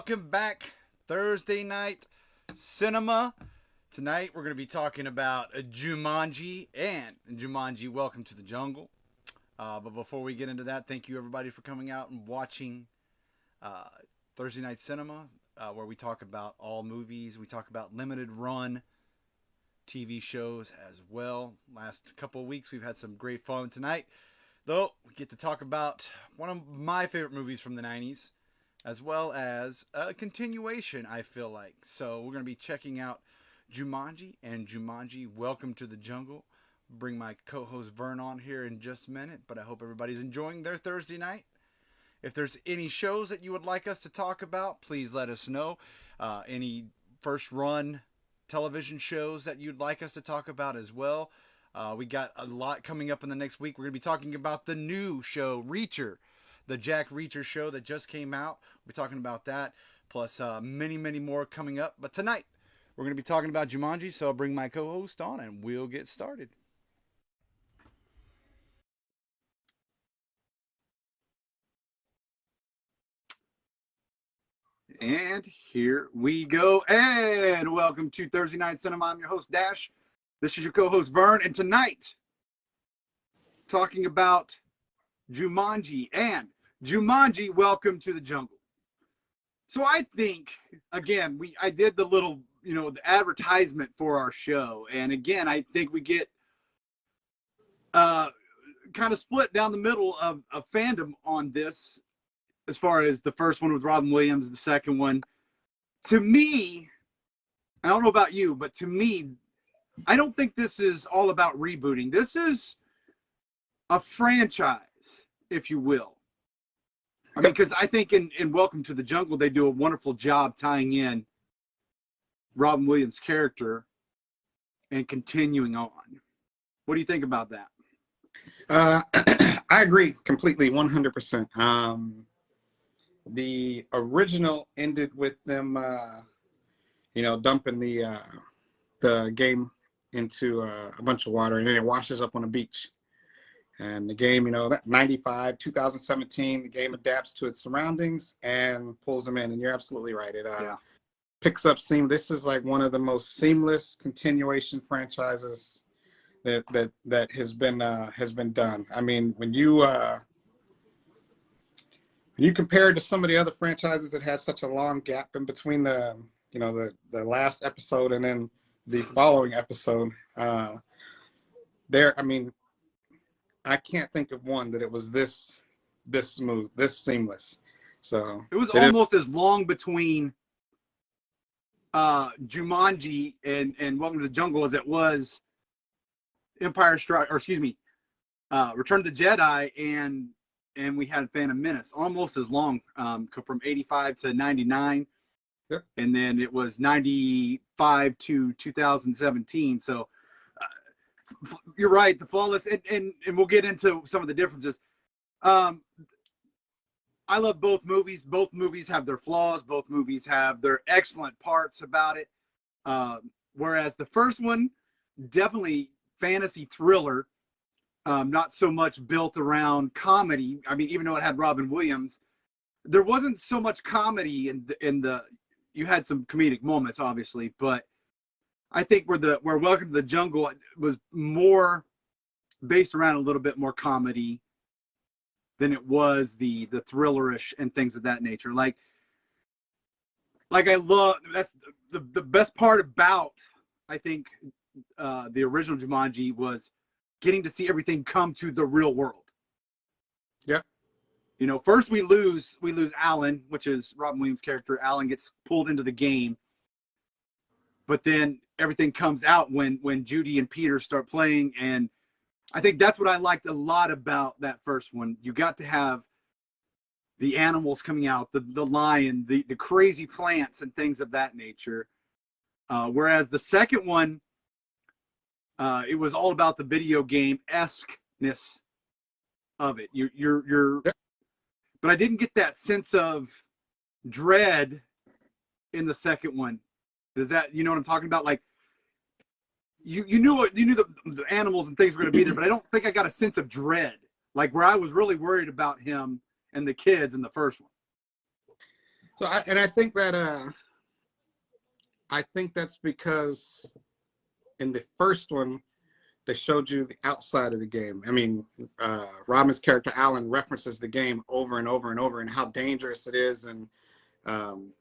welcome back. Thursday night cinema. Tonight we're going to be talking about Jumanji and Jumanji Welcome to the Jungle. But before we get into that, thank you everybody for coming out and watching Thursday night cinema, where we talk about all movies. We talk about limited run TV shows as well. Last couple of weeks we've had some great fun. Tonight, though, we get to talk about one of my favorite movies from the 90s, as well as a continuation, I feel like. So we're going to be checking out Jumanji and Jumanji Welcome to the Jungle. Bring my co-host Vern on here in just a minute, but I hope everybody's enjoying their Thursday night. If there's any shows that you would like us to talk about, please let us know. Any first run television shows that you'd like us to talk about as well. We got a lot coming up in the next week. We're going to be talking about the new show, Reacher, the Jack Reacher show that just came out. We'll be talking about that, plus many, many more coming up. But tonight, we're going to be talking about Jumanji, so I'll bring my co-host on and we'll get started. And here we go. And welcome to Thursday Night Cinema. I'm your host, Dash. This is your co-host, Vern. And tonight, talking about Jumanji and Jumanji Welcome to the Jungle. So I think, again, I did the little, the advertisement for our show. And again, I think we get kind of split down the middle of fandom on this. As far as the first one with Robin Williams, the second one, to me, I don't know about you, but to me, I don't think this is all about rebooting. This is a franchise, if you will. I mean, because I think in Welcome to the Jungle, they do a wonderful job tying in Robin Williams' character and continuing on. What do you think about that? I agree completely, 100%. The original ended with them, dumping the game into a bunch of water, and then it washes up on a beach. And the game, that 95, 2017, the game adapts to its surroundings and pulls them in. And you're absolutely right. It picks up This is like one of the most seamless continuation franchises that has been done. I mean, when you compare it to some of the other franchises that had such a long gap in between the last episode and then the following episode, I can't think of one that it was this smooth, this seamless. So it was almost as long between Jumanji and Welcome to the Jungle as it was Return of the Jedi and we had Phantom Menace, almost as long, from 85 to 99. Yep. And then it was 95 to 2017. So you're right, the flawless, and we'll get into some of the differences. I love both movies. Both movies have their flaws. Both movies have their excellent parts about it. Whereas the first one, definitely fantasy thriller. Not so much built around comedy. I mean, even though it had Robin Williams, there wasn't so much comedy in the. You had some comedic moments, obviously, but I think where Welcome to the Jungle was more based around a little bit more comedy than it was the thrillerish and things of that nature. Like I love that's the best part about I think the original Jumanji was getting to see everything come to the real world. Yeah. First we lose Alan, which is Robin Williams' character. Alan gets pulled into the game. But then everything comes out when Judy and Peter start playing. And I think that's what I liked a lot about that first one. You got to have the animals coming out, the lion, the crazy plants and things of that nature. Whereas the second one, it was all about the video game-esque-ness of it. You're, but I didn't get that sense of dread in the second one. Is that, you know what I'm talking about? Like, you knew the animals and things were going to be there, but I don't think I got a sense of dread, like where I was really worried about him and the kids in the first one. So I think that I think that's because in the first one they showed you the outside of the game. I mean, Robin's character Alan references the game over and over and over and how dangerous it is and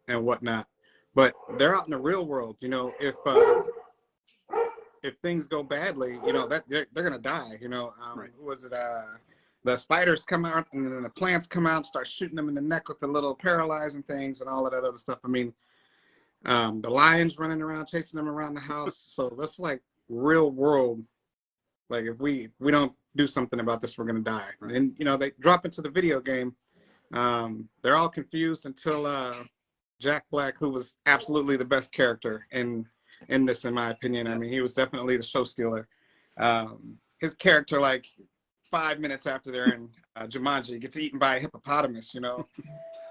whatnot. But they're out in the real world. You know, if things go badly, you know that they're gonna die. You know, Right. who was it? The spiders come out and then the plants come out and start shooting them in the neck with the little paralyzing things and all of that other stuff. I mean, the lions running around chasing them around the house. So that's like real world. Like if we don't do something about this, we're gonna die. Right. And you know they drop into the video game. They're all confused until Jack Black, who was absolutely the best character in this, in my opinion. I mean, he was definitely the show stealer. His character, like 5 minutes after they're in Jumanji, gets eaten by a hippopotamus, you know,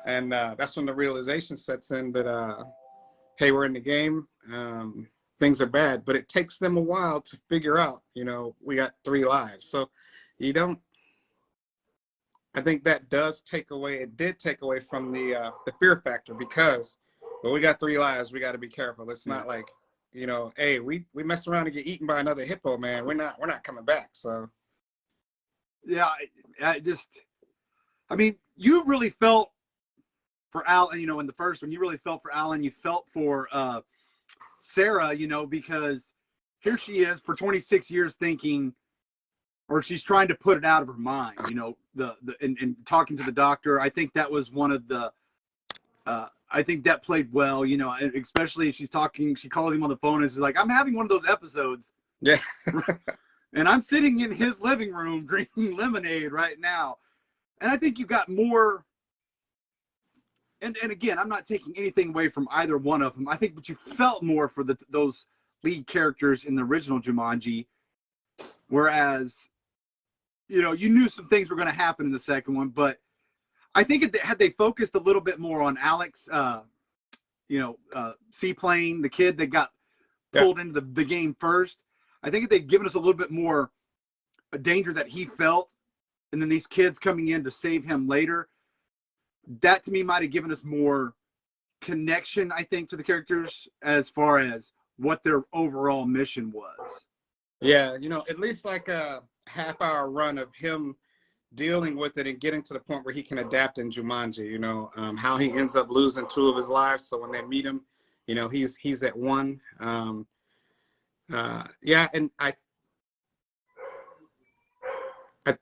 and that's when the realization sets in that, hey, we're in the game, things are bad, but it takes them a while to figure out, you know, we got 3 lives. So you don't, I think that does take away, it did take away from the fear factor because, well, we got 3 lives, we got to be careful. It's not like, you know, hey, we mess around and get eaten by another hippo, man. We're not coming back. So. Yeah, I mean, you really felt for Alan, you know, in the first one, you really felt for Alan. You felt for Sarah, you know, because here she is for 26 years thinking, or she's trying to put it out of her mind, you know, and talking to the doctor. I think that was one of the, I think that played well, you know, especially she's talking, she calls him on the phone and she's like, I'm having one of those episodes. Yeah. And I'm sitting in his living room drinking lemonade right now. And I think you got more. And again, I'm not taking anything away from either one of them. I think, but you felt more for those lead characters in the original Jumanji, whereas, you know, you knew some things were going to happen in the second one. But I think had they focused a little bit more on Alex, Seaplane, the kid that got pulled into the game first, I think if they'd given us a little bit more a danger that he felt, and then these kids coming in to save him later, that to me might have given us more connection, I think, to the characters as far as what their overall mission was. Yeah, you know, at least like a half-hour run of him dealing with it and getting to the point where he can adapt in Jumanji, you know, how he ends up losing 2 of his lives. So when they meet him, you know, he's at 1. Yeah, and I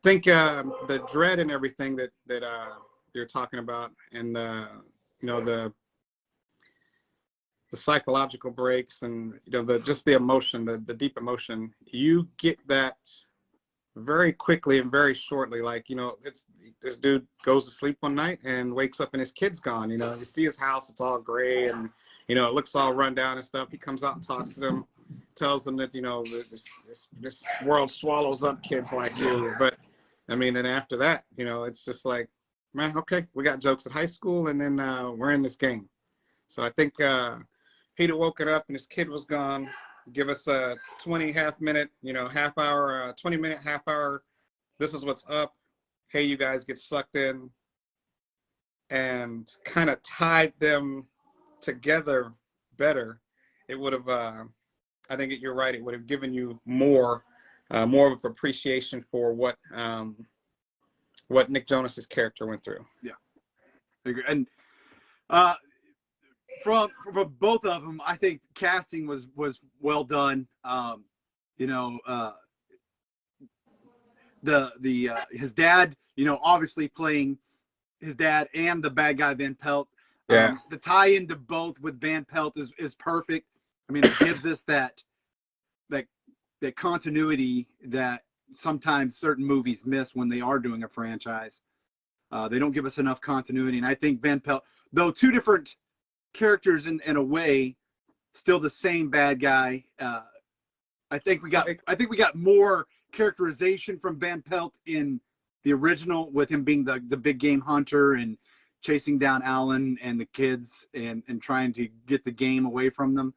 think the dread and everything that you're talking about, and you know, the psychological breaks, and you know, just the emotion, the deep emotion, you get that very quickly and very shortly. Like, you know, this dude goes to sleep one night and wakes up and his kid's gone. You know, you see his house, it's all gray and, you know, it looks all run down and stuff. He comes out and talks to them, tells them that, you know, this world swallows up kids like you. But I mean, and after that, you know, it's just like, man, okay, we got jokes at high school, and then we're in this game. So I think he'd have woken up and his kid was gone. Give us a 20 half-minute, you know, half-hour, 20-minute, half-hour. This is what's up. Hey, you guys get sucked in, and kind of tied them together better. It would have, I think you're right. It would have given you more of appreciation for what Nick Jonas's character went through. Yeah, I agree. And from both of them, I think casting was well done. You know, his dad, you know, obviously playing his dad and the bad guy Van Pelt. Yeah. The tie into both with Van Pelt is perfect. I mean, it gives us that continuity that sometimes certain movies miss when they are doing a franchise. They don't give us enough continuity, and I think Van Pelt, though 2 different characters in a way, still the same bad guy. I think we got more characterization from Van Pelt in the original, with him being the big game hunter and chasing down Alan and the kids and trying to get the game away from them.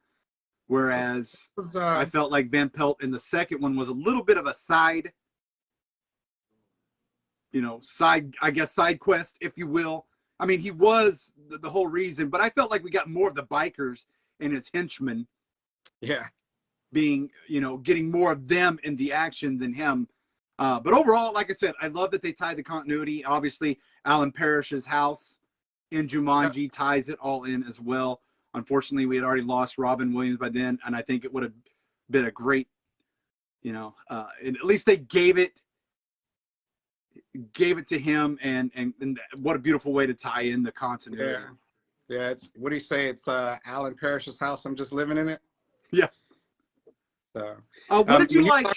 Whereas I felt like Van Pelt in the second one was a little bit of a side, you know, side quest, if you will. I mean, he was the whole reason, but I felt like we got more of the bikers and his henchmen Yeah. being, getting more of them in the action than him. But overall, like I said, I love that they tied the continuity. Obviously, Alan Parrish's house in Jumanji ties it all in as well. Unfortunately, we had already lost Robin Williams by then, and I think it would have been a great, and at least they gave it to him, and what a beautiful way to tie in the continuity. Yeah. It's, what do you say? It's Alan Parrish's house. I'm just living in it. Yeah. So, what did you like?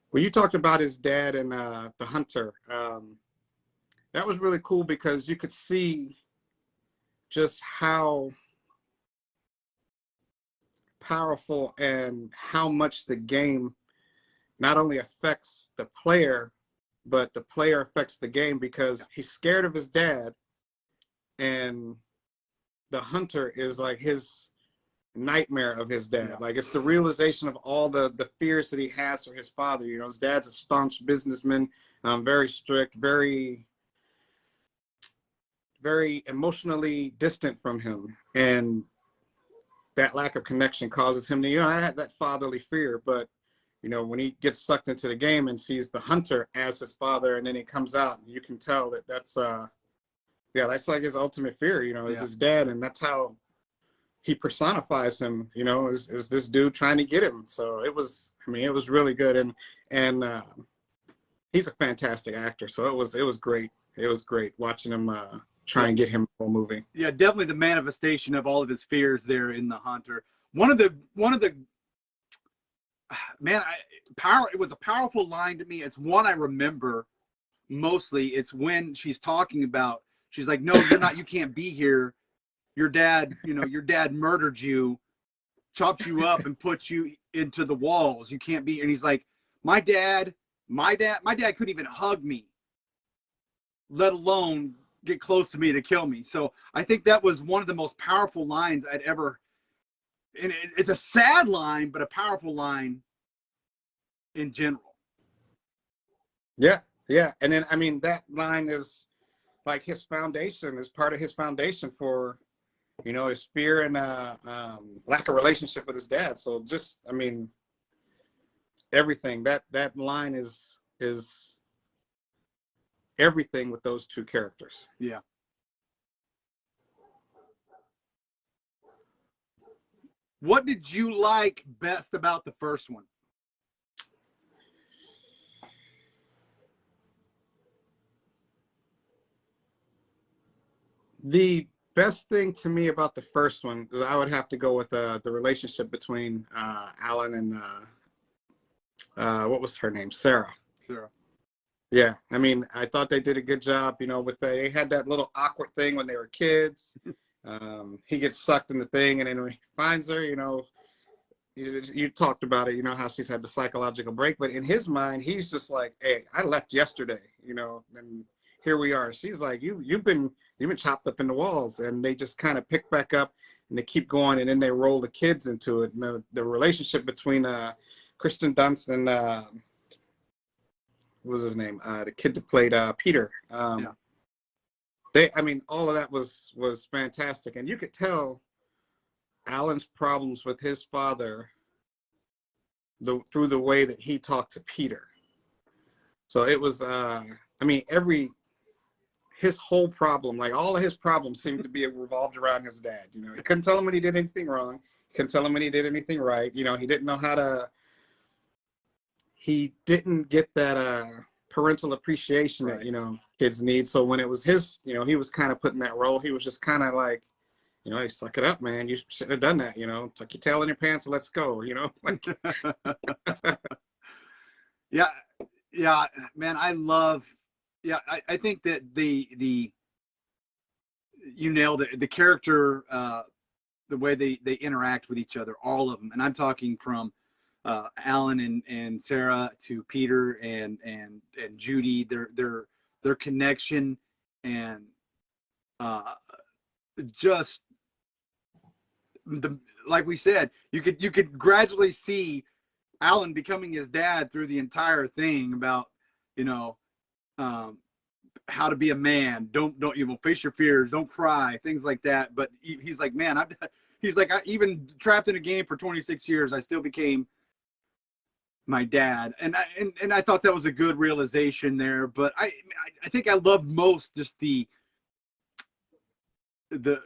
When you talked about his dad and the hunter, that was really cool because you could see just how powerful and how much the game not only affects the player, but the player affects the game, because he's scared of his dad, and the hunter is like his nightmare of his dad. Like, it's the realization of all the fears that he has for his father. His dad's a staunch businessman, very strict, very emotionally distant from him, and that lack of connection causes him to, I had that fatherly fear. But when he gets sucked into the game and sees the hunter as his father, and then he comes out, you can tell that that's like his ultimate fear, is his dad, and that's how he personifies him, is this dude trying to get him. So it was really good, and he's a fantastic actor. So it was great. It was great watching him try and get him the whole movie. Yeah, definitely the manifestation of all of his fears there in the hunter. One of the man, it was a powerful line to me. It's one I remember mostly. It's when she's talking about, she's like, no, you're not, you can't be here. Your dad murdered you, chopped you up and put you into the walls. You can't be. And he's like, my dad couldn't even hug me, let alone get close to me to kill me. So I think that was one of the most powerful lines I'd ever, and it's a sad line, but a powerful line in general. Yeah. And then, that line is like his foundation, is part of his foundation for, his fear and lack of relationship with his dad. So just, everything, that line is everything with those two characters. Yeah. What did you like best about the first one? The best thing to me about the first one is I would have to go with the relationship between Alan and what was her name? Sarah. Yeah, I thought they did a good job. They had that little awkward thing when they were kids. He gets sucked in the thing, and then when he finds her, you talked about it. How she's had the psychological break, but in his mind, he's just like, "Hey, I left yesterday," and here we are. She's like, "You've been chopped up in the walls," and they just kind of pick back up and they keep going, and then they roll the kids into it. And the relationship between Kristen Dunst and what was his name? The kid that played Peter. All of that was fantastic, and you could tell Alan's problems with his father through the way that he talked to Peter. So it was, his whole problem, like all of his problems seemed to be revolved around his dad. He couldn't tell him when he did anything wrong. He couldn't tell him when he did anything right. He didn't know how to, he didn't get that parental appreciation that, kids need. So when it was his, he was kind of put in that role. He was just kind of like, hey, suck it up, man. You shouldn't have done that. Tuck your tail in your pants and let's go, Yeah, man, I think that you nailed it. The character, the way they interact with each other, all of them. And I'm talking from Alan and Sarah to Peter and Judy, their connection, and just like we said, you could gradually see Alan becoming his dad through the entire thing about how to be a man. Don't face your fears. Don't cry. Things like that. But he's like, man, he's like, I even trapped in a game for 26 years, I still became my dad. And I thought that was a good realization there. But I think I loved most just the the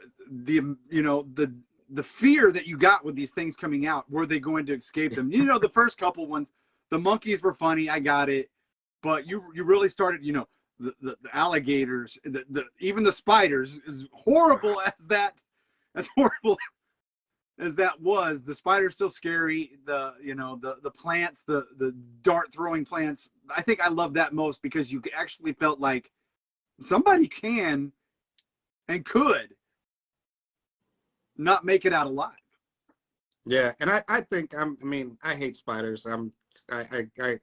fear that you got with these things coming out. Were they going to escape them? The first couple ones, the monkeys were funny. I got it. But you really started, the alligators, even the spiders, as horrible as horrible as that was, the spider's still scary. The plants, the dart throwing plants. I think I love that most because you actually felt like somebody can and could not make it out alive. Yeah, and I think I hate spiders. I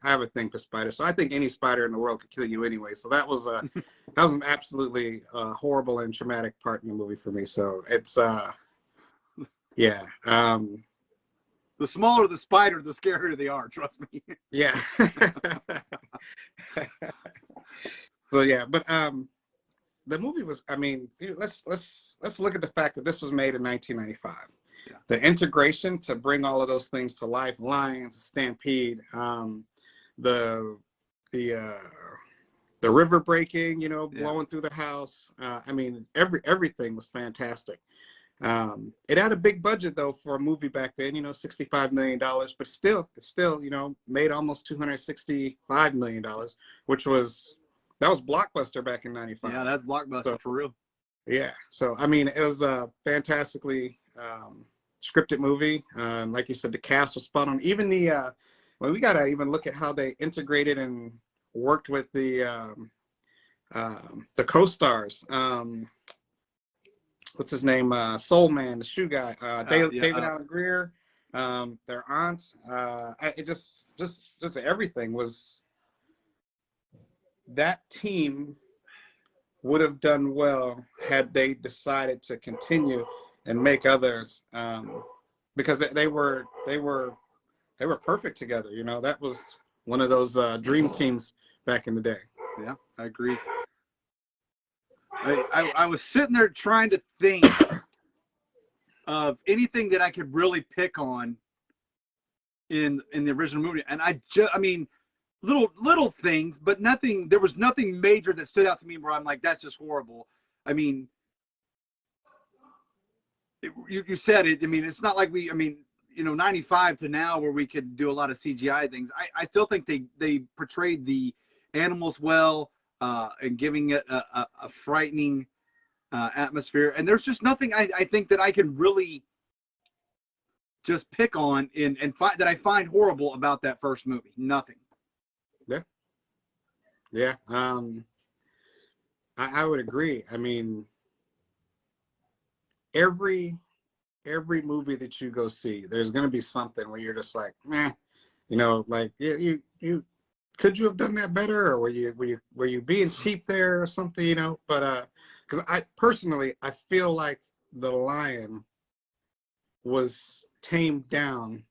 have a thing for spiders, so I think any spider in the world could kill you anyway. So that was an absolutely horrible and traumatic part in the movie for me. So it's yeah. The smaller the spider, the scarier they are. Trust me. Yeah. So yeah, but the movie was. Let's look at the fact that this was made in 1995. Yeah. The integration to bring all of those things to life, lions, stampede, the river breaking, blowing through the house. Everything was fantastic. It had a big budget though for a movie back then, $65 million, but it still, made almost $265 million, that was blockbuster back in 95. Yeah, that's blockbuster for real. Yeah. So, it was a fantastically scripted movie. Like you said, the cast was spot on. Even we got to even look at how they integrated and worked with the co-stars. What's his name? Soul Man, the shoe guy, David Alan Grier, their aunts. It just everything was. That team would have done well had they decided to continue and make others, because they were perfect together. That was one of those dream teams back in the day. Yeah, I agree. I was sitting there trying to think of anything that I could really pick on in the original movie, and little things, but nothing. There was nothing major that stood out to me where I'm like, that's just horrible. You said it. It's not like 95 to now where we could do a lot of CGI things. I still think they portrayed the animals well, and giving it a frightening atmosphere. And there's just nothing I think that I can really just pick on that I find horrible about that first movie. Nothing. Yeah. I would agree. Every movie that you go see, there's going to be something where you're just like, meh, like you could you have done that better, or were you being cheap there or something, but because I personally, I feel like the lion was tamed down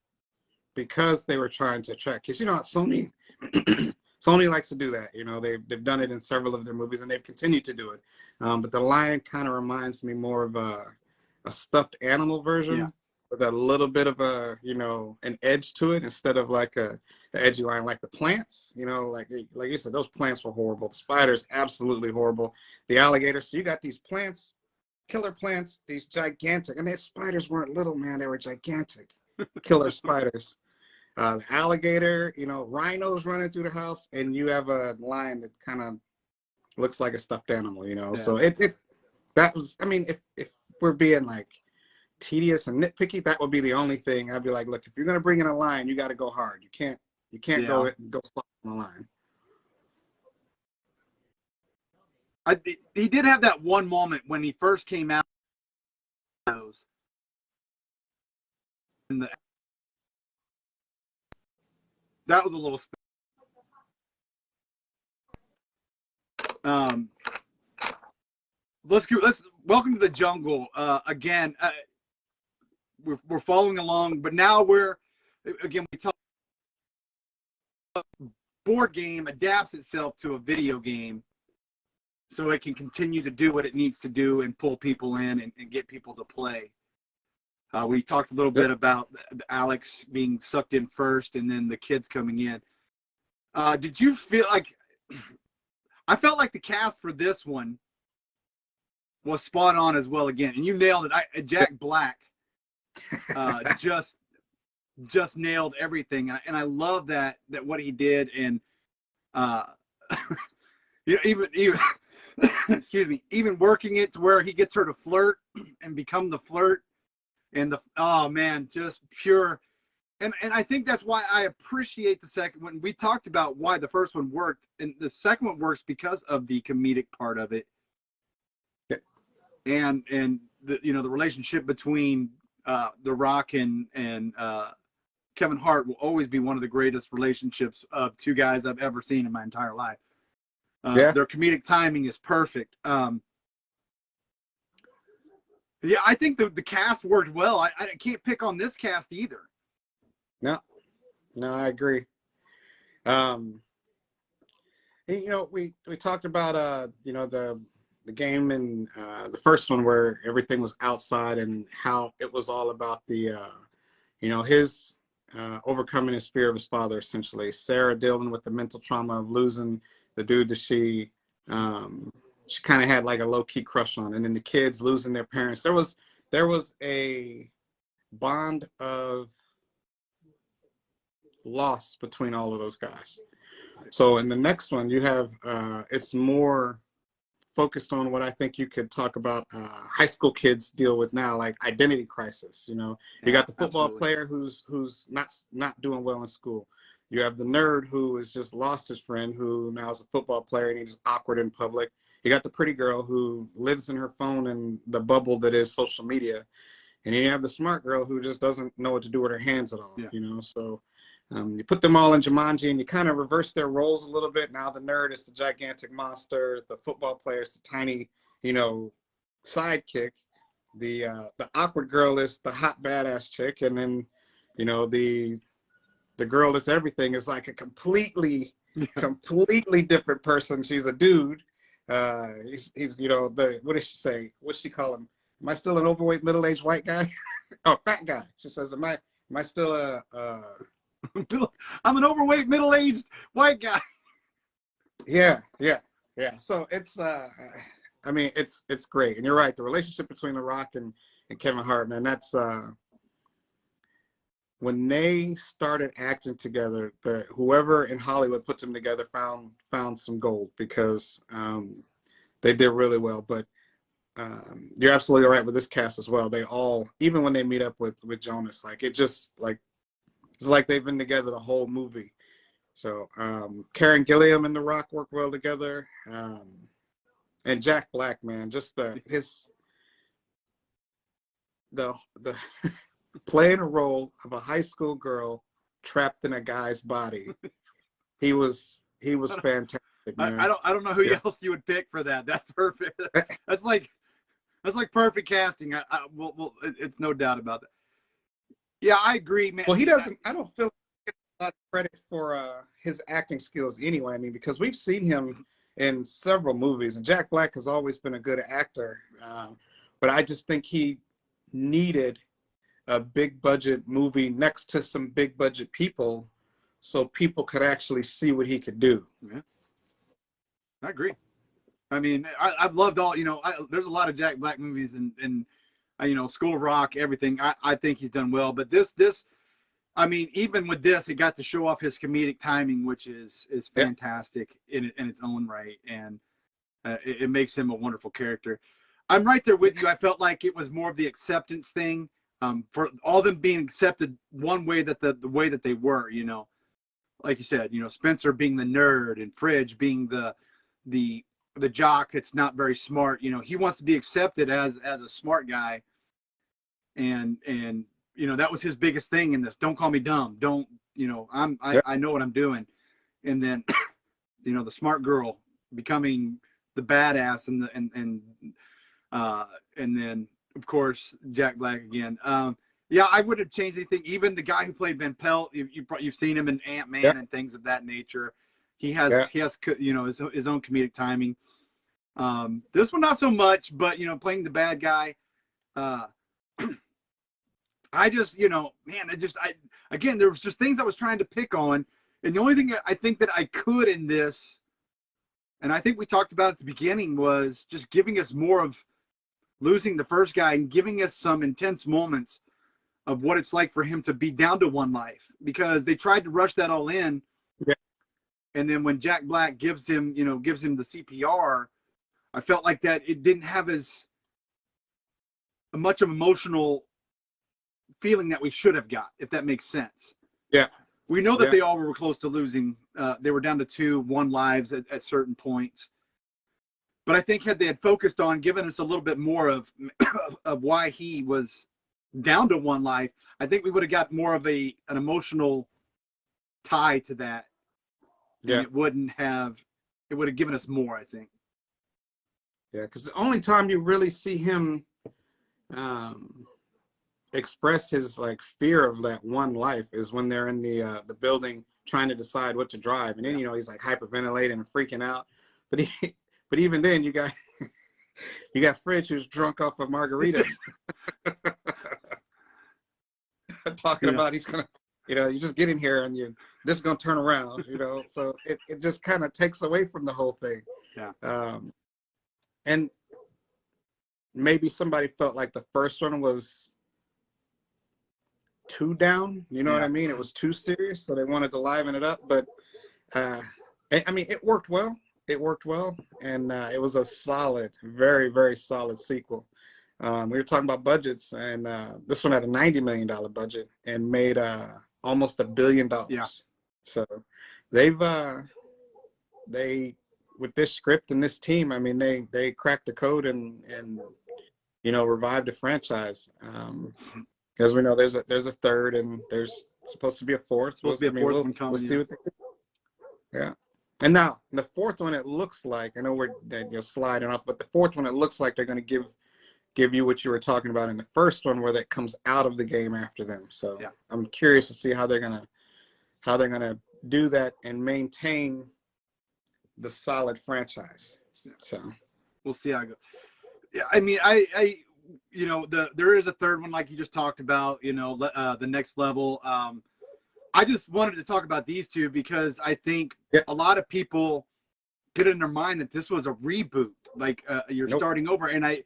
because they were trying to attract kids. Sony Sony likes to do that. They've done it in several of their movies, and they've continued to do it. But the lion kind of reminds me more of a stuffed animal version, with a little bit of an edge to it, instead of like the edgy line, like the plants. Like you said, those plants were horrible. The spiders, absolutely horrible. The alligators. So you got these plants, killer plants, these gigantic, and the spiders weren't little, man. They were gigantic, killer spiders. The alligator, rhinos running through the house, and you have a lion that kind of looks like a stuffed animal, Yeah. So that was, if we're being like tedious and nitpicky, that would be the only thing I'd be like, look, if you're gonna bring in a lion, you got to go hard. You can't go soft on the line. He did have that one moment when he first came out. That was a little. Let's welcome to the jungle again. We're following along, but now we talk. Board game adapts itself to a video game. so it can continue to do what it needs to do and pull people in and get people to play. We talked a little bit about Alex being sucked in first and then the kids coming in. Did you feel like, I felt like the cast for this one was spot on as well again, and you nailed it. Jack Black just nailed everything, and I love that what he did, and even excuse me, even working it to where he gets her to flirt and become the flirt, and oh man, just pure. And I think that's why I appreciate the second one. We talked about why the first one worked, and the second one works because of the comedic part of it, and the the relationship between The Rock and Kevin Hart will always be one of the greatest relationships of two guys I've ever seen in my entire life. Their comedic timing is perfect. Yeah, I think the cast worked well. I can't pick on this cast either. No, I agree. And, we talked about the game and the first one where everything was outside and how it was all about the his overcoming his fear of his father, essentially. Sarah dealing with the mental trauma of losing the dude that she kind of had like a low-key crush on, and then the kids losing their parents. There was a bond of loss between all of those guys. So in the next one, you have it's more focused on what I think you could talk about high school kids deal with now, like identity crisis. You got the football player who's not doing well in school. You have the nerd who has just lost his friend, who now is a football player and he's awkward in public. You got the pretty girl who lives in her phone and the bubble that is social media. And then you have the smart girl who just doesn't know what to do with her hands at all, So you put them all in Jumanji and you kind of reverse their roles a little bit. Now the nerd is the gigantic monster. The football player is the tiny, sidekick. The awkward girl is the hot badass chick. And then, the girl that's everything is like a completely different person. She's a dude. He's what did she say? What'd she call him? Am I still an overweight middle-aged white guy? Oh, fat guy. She says, am I still I'm an overweight middle-aged white guy. Yeah. So it's it's great. And you're right, the relationship between The Rock and Kevin Hart, man, that's when they started acting together, whoever in Hollywood put them together found some gold, because they did really well. But you're absolutely right with this cast as well. They all, even when they meet up with Jonas, like it's like they've been together the whole movie. So Karen Gilliam and The Rock work well together, and Jack Black, man, just the playing a role of a high school girl trapped in a guy's body. He was fantastic, man. I don't know who else you would pick for that. That's perfect. That's like perfect casting. It's no doubt about that. Yeah, I agree, man. Well, he doesn't. I don't feel he gets a lot of credit for his acting skills anyway. I mean, because we've seen him in several movies, and Jack Black has always been a good actor. But I just think he needed a big budget movie next to some big budget people, so people could actually see what he could do. Yeah, I agree. I mean, I've loved all. There's a lot of Jack Black movies and. School of Rock, everything. I think he's done well, but this, I mean, even with this, it got to show off his comedic timing, which is fantastic in its own right, and it makes him a wonderful character. I'm right there with you. I felt like it was more of the acceptance thing, for all of them being accepted one way, that the way that they were, like you said, Spencer being the nerd and Fridge being the jock that's not very smart. He wants to be accepted as a smart guy. And that was his biggest thing in this. Don't call me dumb. Don't, I know what I'm doing. And then, the smart girl becoming the badass and then of course, Jack Black again. Yeah, I wouldn't have changed anything. Even the guy who played Ben Pelt, you've seen him in Ant-Man and things of that nature. He has his own comedic timing. This one not so much, but playing the bad guy. I just, man, again, there was just things I was trying to pick on, and the only thing I think that I could in this, and I think we talked about at the beginning, was just giving us more of losing the first guy and giving us some intense moments of what it's like for him to be down to one life, because they tried to rush that all in. Yeah. And then when Jack Black gives him the CPR, I felt like that it didn't have as much of emotional feeling that we should have got, if that makes sense. Yeah. We know that they all were close to losing. They were down to 2-1 lives at certain points. But I think had they had focused on giving us a little bit more of why he was down to 1 life, I think we would have got more of an emotional tie to that. Yeah. And it would have given us more, I think. Yeah, because the only time you really see him express his fear of that one life is when they're in the building trying to decide what to drive, and then he's like hyperventilating and freaking out. But even then, you got Fridge who's drunk off of margaritas, talking about he's gonna, you just get in here and this is gonna turn around, So it just kind of takes away from the whole thing. Yeah. And maybe somebody felt like the first one was too down, what I mean? It was too serious, so they wanted to liven it up. But I mean, it worked well. And it was a solid, very, very solid sequel. We were talking about budgets, and this one had a $90 million budget and made almost $1 billion. Yeah. So they've with this script and this team, I mean, they cracked the code and revived the franchise. Because we know there's a third, and there's supposed to be a fourth. We'll see what they do. Yeah. And now the fourth one, it looks like, I know you're sliding off, but the fourth one, it looks like they're going to give you what you were talking about in the first one, where that comes out of the game after them. So yeah. I'm curious to see how they're gonna do that and maintain the solid franchise. So we'll see how it goes. Yeah, I mean, I there is a third one, like you just talked about, the next level. I just wanted to talk about these two because I think a lot of people get in their mind that this was a reboot, like you're starting over, and I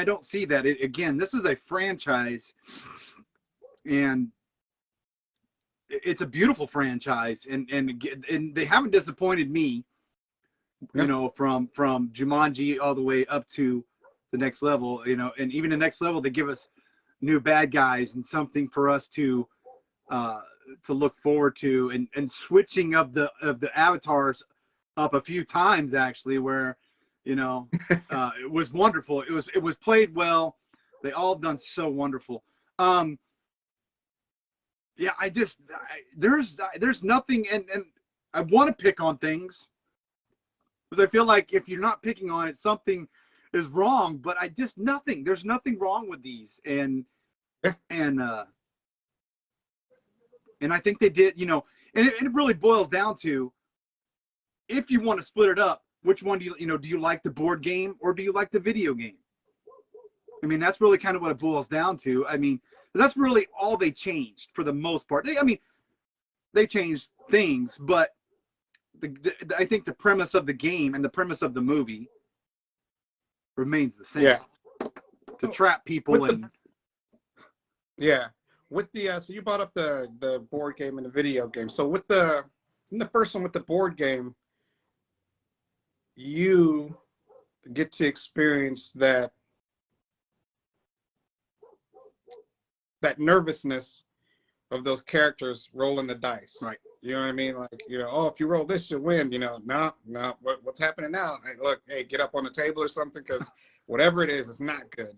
don't see that. Again, this is a franchise, and it's a beautiful franchise, and they haven't disappointed me. From Jumanji all the way up to the next level, and even the next level, they give us new bad guys and something for us to look forward to, and switching of the avatars up a few times, actually, where it was wonderful. It was played well. They all done so wonderful. Yeah, there's nothing, and I want to pick on things because I feel like if you're not picking on it, something is wrong. But there's nothing wrong with these, and I think they did, and it really boils down to, if you want to split it up, which one do you like the board game or do you like the video game? I mean, that's really kind of what it boils down to. I mean, that's really all they changed for the most part. They changed things, but I think the premise of the game and the premise of the movie remains the same. Yeah. To trap people with the so you brought up the board game and the video game. So in the first one with the board game, you get to experience that nervousness of those characters rolling the dice. Right. You know what I mean? Like, if you roll this, you win. No, what's happening now? Hey, look, get up on the table or something, because whatever it is, it's not good.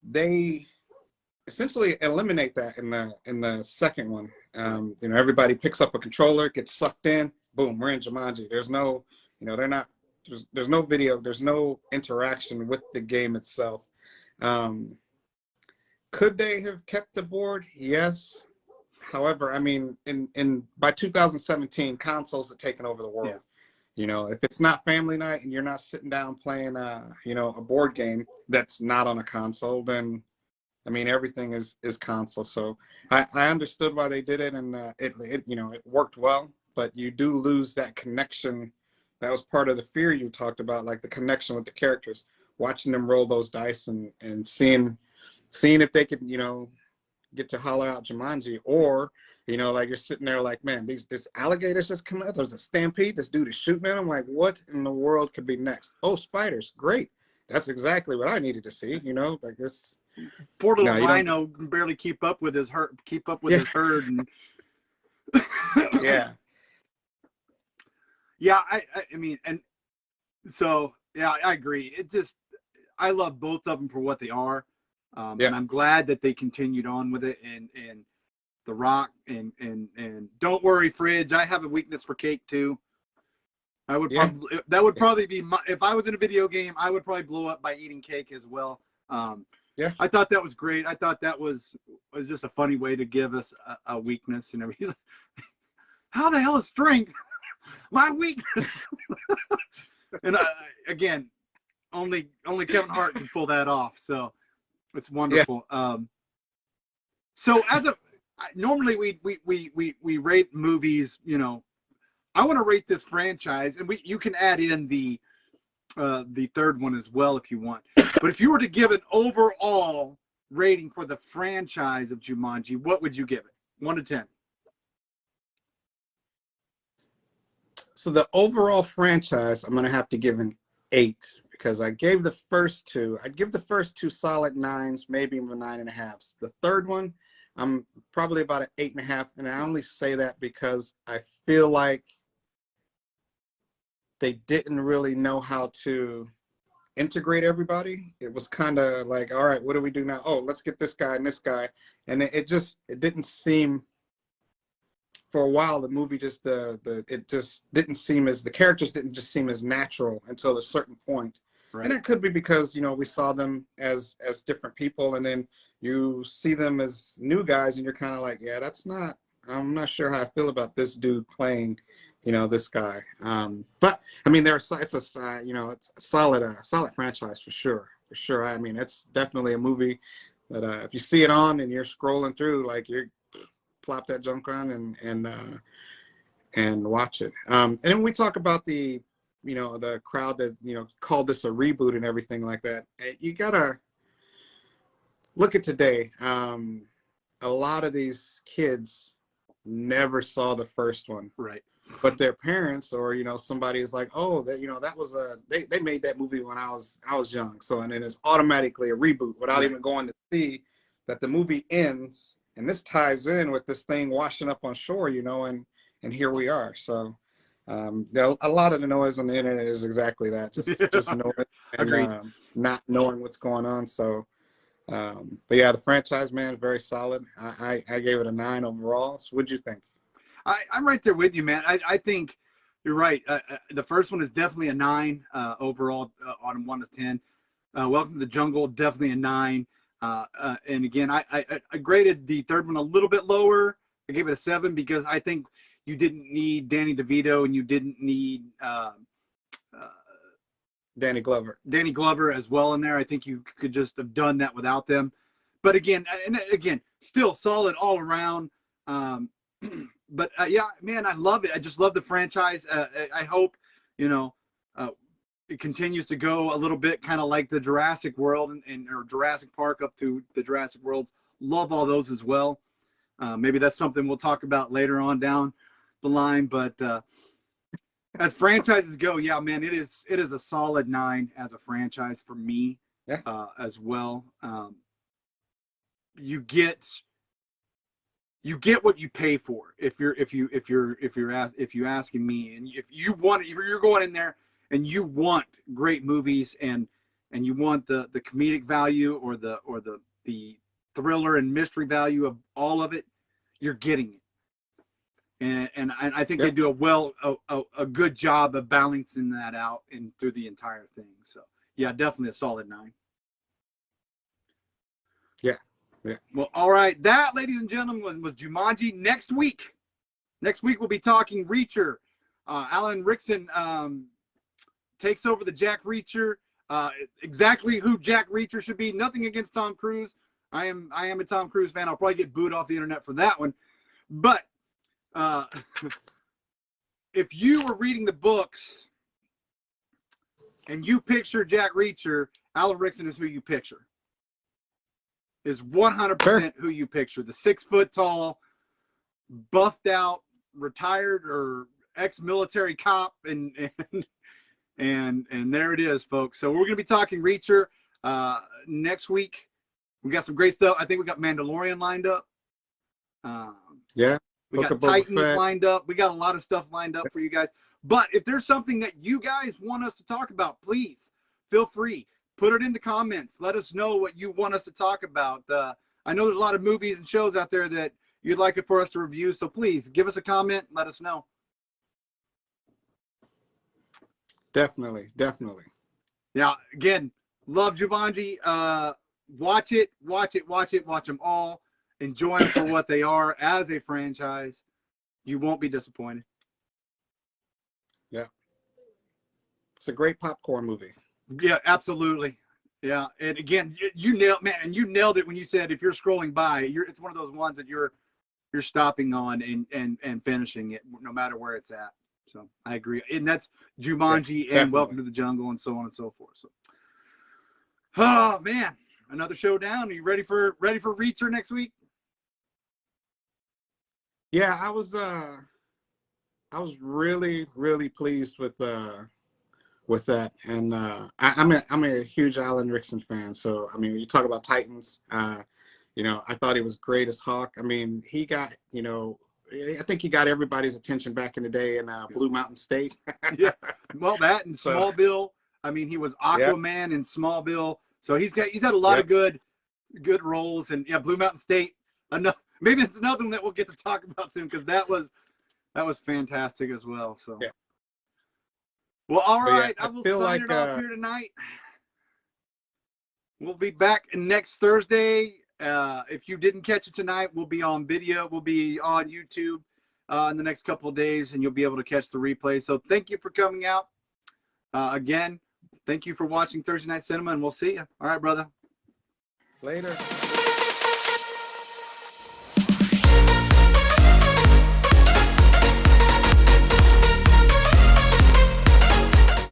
They essentially eliminate that in the second one. Everybody picks up a controller, gets sucked in, boom, we're in Jumanji. There's no, there's no video, there's no interaction with the game itself. Could they have kept the board? Yes. However, I mean, by 2017, consoles had taken over the world. You know, if it's not family night and you're not sitting down playing, you know, a board game that's not on a console, then I mean, everything is console. So I understood why they did it, and it you know, it worked well. But you do lose that connection. That was part of the fear you talked about, like the connection with the characters, watching them roll those dice and seeing if they could, you know, get to holler out Jumanji, or you know, like you're sitting there like, man, this alligators just come out. There's a stampede. This dude is shooting at him. Like, what in the world could be next? Oh, spiders, great. That's exactly what I needed to see. You know, like this. Poor little No, rhino can barely keep up with his herd. Yeah. His herd, and Yeah, yeah, I mean, and so yeah, I agree. It just I love both of them for what they are, Yeah. and I'm glad that they continued on with it. And The Rock and don't worry, Fridge. I have a weakness for cake too. I would Yeah. probably that would probably be my, if I was in a video game, I would probably blow up by eating cake as well. Yeah. I thought that was great. I thought that was just a funny way to give us a weakness and everything. How the hell is strength my weakness? And again, only Kevin Hart can pull that off. So it's wonderful. Yeah. So normally we rate movies. You know, I want to rate this franchise, and you can add in the third one as well if you want. But if you were to give an overall rating for the franchise of Jumanji, what would you give it? 1 to 10. So the overall franchise, I'm gonna have to give an 8 because I gave the first two. I'd give the first two solid 9s, maybe even 9.5s. The third one, I'm probably about an 8.5, and I only say that because I feel like they didn't really know how to integrate everybody. It was kind of like, all right, what do we do now? Oh, let's get this guy and this guy, and it didn't seem. For a while, the movie it just didn't seem as the characters didn't just seem as natural until a certain point. Right. And that could be because, you know, we saw them as different people, and then you see them as new guys, and you're kind of like, yeah, I'm not sure how I feel about this dude playing, you know, this guy. But I mean, it's a solid franchise for sure. I mean, it's definitely a movie that if you see it on and you're scrolling through, like you're plop that junk on and watch it. And then we talk about the crowd that, you know, called this a reboot and everything like that. You gotta look at today. A lot of these kids never saw the first one, right? But their parents or, you know, somebody is like, oh, that, you know, that was they made that movie when I was young. So, and then it's automatically a reboot without even going to see that the movie ends. And this ties in with this thing washing up on shore, you know, and here we are. So a lot of the noise on the internet is exactly that, just knowing and not knowing what's going on. So, but yeah, the franchise, man, very solid. I gave it a 9 overall. So what'd you think? I'm right there with you, man. I think you're right. The first one is definitely a 9 overall on 1 to 10. Welcome to the Jungle, definitely a 9. And again, I graded the third one a little bit lower. I gave it a 7 because I think you didn't need Danny DeVito and you didn't need Danny Glover as well in there. I think you could just have done that without them. But again, still solid all around. But yeah, man, I love it. I just love the franchise. I hope, you know, it continues to go a little bit kind of like the Jurassic World or Jurassic Park up to the Jurassic Worlds. Love all those as well. Maybe that's something we'll talk about later on down the line. But as franchises go, yeah, man, it is a solid 9 as a franchise for me. Yeah. As well. You get what you pay for if you're asking me, and if you're going in there and you want great movies and you want the comedic value or the thriller and mystery value of all of it, you're getting it. And I think they do a good job of balancing that out and through the entire thing. So yeah, definitely a solid 9. Yeah. Yeah. Well, all right. That, ladies and gentlemen, was Jumanji. Next week we'll be talking Reacher, Alan Rickson takes over the Jack Reacher. Exactly who Jack Reacher should be. Nothing against Tom Cruise. I am a Tom Cruise fan. I'll probably get booed off the internet for that one. But if you were reading the books and you picture Jack Reacher, Alan Rickson is who you picture. Is 100% who you picture. The 6 foot tall, buffed out, retired or ex-military cop, and there it is, folks. So we're gonna be talking Reacher next week. We got some great stuff. I think we got Mandalorian lined up. Yeah. We got Titans lined up. We got a lot of stuff lined up for you guys. But if there's something that you guys want us to talk about, please feel free. Put it in the comments. Let us know what you want us to talk about. I know there's a lot of movies and shows out there that you'd like it for us to review. So please give us a comment and let us know. Definitely. Yeah, again, love Jumanji. Watch them all. Enjoy them for what they are as a franchise. You won't be disappointed. Yeah. It's a great popcorn movie. Yeah, absolutely. Yeah, and again, you nailed it when you said if you're scrolling by, it's one of those ones that you're stopping on and finishing it no matter where it's at. So I agree, and that's Jumanji and Welcome to the Jungle and so on and so forth. So, oh man, another showdown. Are you ready for Reacher next week? Yeah, I was really pleased with that, and I'm a huge Alan Rickson fan. So I mean, when you talk about Titans, I thought he was great as Hawk. I mean, he got, I think he got everybody's attention back in the day in Blue Mountain State. Yeah, well, that and Smallville. I mean, he was Aquaman in Smallville, so he's had a lot of good roles. And yeah, Blue Mountain State. Maybe it's another one that we'll get to talk about soon because that was fantastic as well. So. Yeah. Well, all right. I will sign it off here tonight. We'll be back next Thursday. If you didn't catch it tonight, we'll be on video. We'll be on YouTube in the next couple of days, and you'll be able to catch the replay. So thank you for coming out. Again, thank you for watching Thursday Night Cinema, and we'll see you. All right, brother. Later.